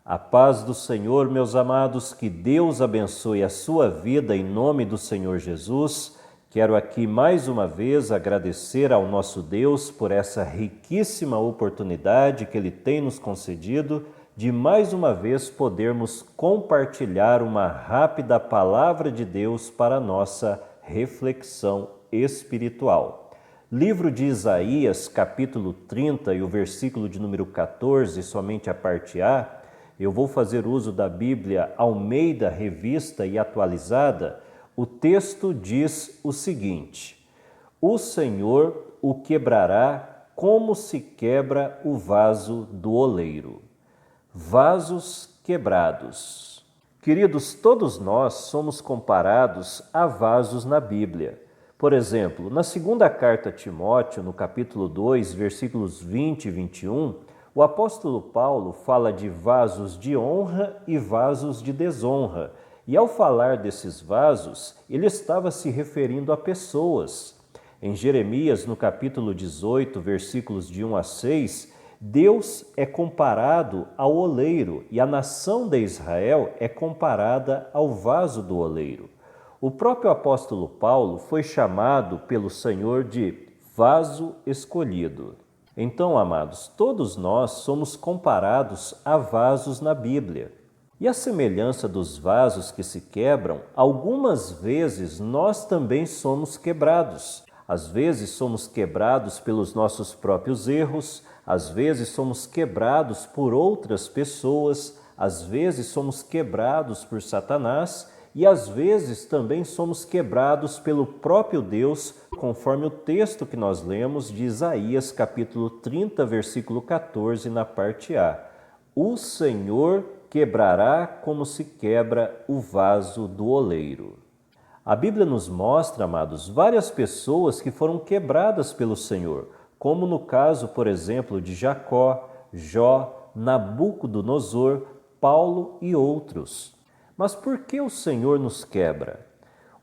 A paz do Senhor, meus amados, que Deus abençoe a sua vida em nome do Senhor Jesus. Quero aqui mais uma vez agradecer ao nosso Deus por essa riquíssima oportunidade que Ele tem nos concedido de mais uma vez podermos compartilhar uma rápida palavra de Deus para a nossa reflexão espiritual. Livro de Isaías, capítulo 30 e o versículo de número 14, somente a parte A, eu vou fazer uso da Bíblia Almeida Revista e Atualizada. O texto diz o seguinte: O Senhor o quebrará como se quebra o vaso do oleiro. Vasos quebrados. Queridos, todos nós somos comparados a vasos na Bíblia. Por exemplo, na segunda carta a Timóteo, no capítulo 2, versículos 20 e 21, o apóstolo Paulo fala de vasos de honra e vasos de desonra. E ao falar desses vasos, ele estava se referindo a pessoas. Em Jeremias, no capítulo 18, versículos de 1 a 6, Deus é comparado ao oleiro e a nação de Israel é comparada ao vaso do oleiro. O próprio apóstolo Paulo foi chamado pelo Senhor de vaso escolhido. Então, amados, todos nós somos comparados a vasos na Bíblia. E a semelhança dos vasos que se quebram, algumas vezes nós também somos quebrados. Às vezes somos quebrados pelos nossos próprios erros, às vezes somos quebrados por outras pessoas, às vezes somos quebrados por Satanás e às vezes também somos quebrados pelo próprio Deus, conforme o texto que nós lemos de Isaías capítulo 30, versículo 14, na parte A. O Senhor quebrará como se quebra o vaso do oleiro. A Bíblia nos mostra, amados, várias pessoas que foram quebradas pelo Senhor, como no caso, por exemplo, de Jacó, Jó, Nabucodonosor, Paulo e outros. Mas por que o Senhor nos quebra?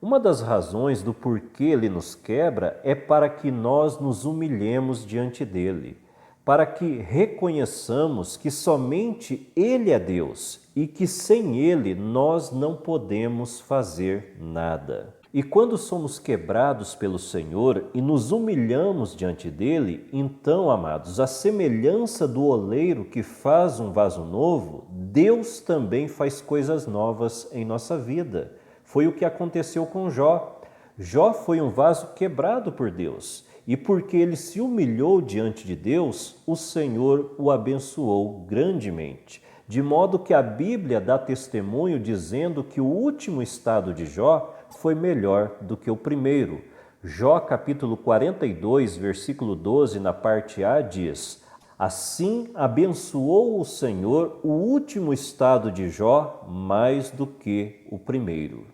Uma das razões do porquê Ele nos quebra é para que nós nos humilhemos diante dEle, para que reconheçamos que somente Ele é Deus e que sem Ele nós não podemos fazer nada. E quando somos quebrados pelo Senhor e nos humilhamos diante dele, então, amados, a semelhança do oleiro que faz um vaso novo, Deus também faz coisas novas em nossa vida. Foi o que aconteceu com Jó. Jó foi um vaso quebrado por Deus. E porque ele se humilhou diante de Deus, o Senhor o abençoou grandemente. De modo que a Bíblia dá testemunho dizendo que o último estado de Jó foi melhor do que o primeiro. Jó capítulo 42, versículo 12, na parte A, diz: Assim abençoou o Senhor o último estado de Jó mais do que o primeiro.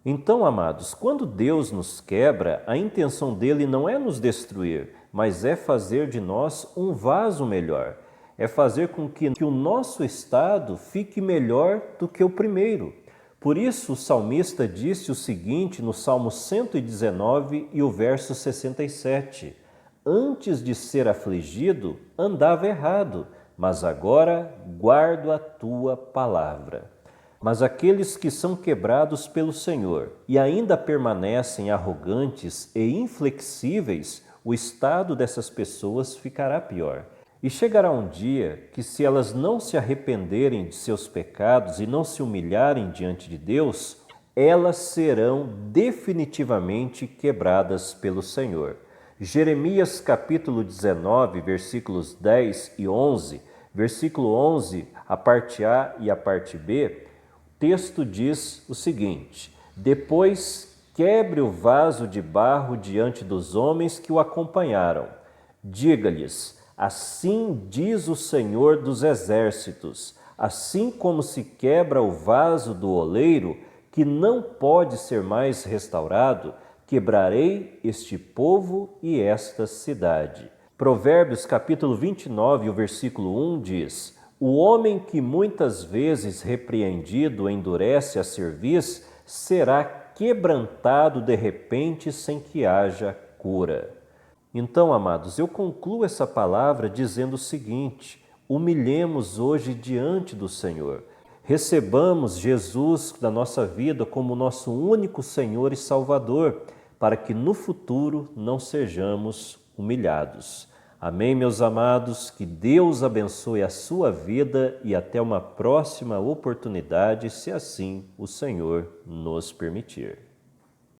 Então, amados, quando Deus nos quebra, a intenção dele não é nos destruir, mas é fazer de nós um vaso melhor. É fazer com que o nosso estado fique melhor do que o primeiro. Por isso, o salmista disse o seguinte no Salmo 119 e o verso 67. Antes de ser afligido, andava errado, mas agora guardo a tua palavra. Mas aqueles que são quebrados pelo Senhor e ainda permanecem arrogantes e inflexíveis, o estado dessas pessoas ficará pior. E chegará um dia que, se elas não se arrependerem de seus pecados e não se humilharem diante de Deus, elas serão definitivamente quebradas pelo Senhor. Jeremias capítulo 19, versículos 10 e 11, versículo 11, a parte A e a parte B, o texto diz o seguinte: Depois quebre o vaso de barro diante dos homens que o acompanharam. Diga-lhes: Assim diz o Senhor dos Exércitos, assim como se quebra o vaso do oleiro, que não pode ser mais restaurado, quebrarei este povo e esta cidade. Provérbios capítulo 29, o versículo 1 diz: O homem que muitas vezes repreendido endurece a cerviz, será quebrantado de repente sem que haja cura. Então, amados, eu concluo essa palavra dizendo o seguinte: humilhemos hoje diante do Senhor. Recebamos Jesus da nossa vida como nosso único Senhor e Salvador, para que no futuro não sejamos humilhados. Amém, meus amados? Que Deus abençoe a sua vida e até uma próxima oportunidade, se assim o Senhor nos permitir.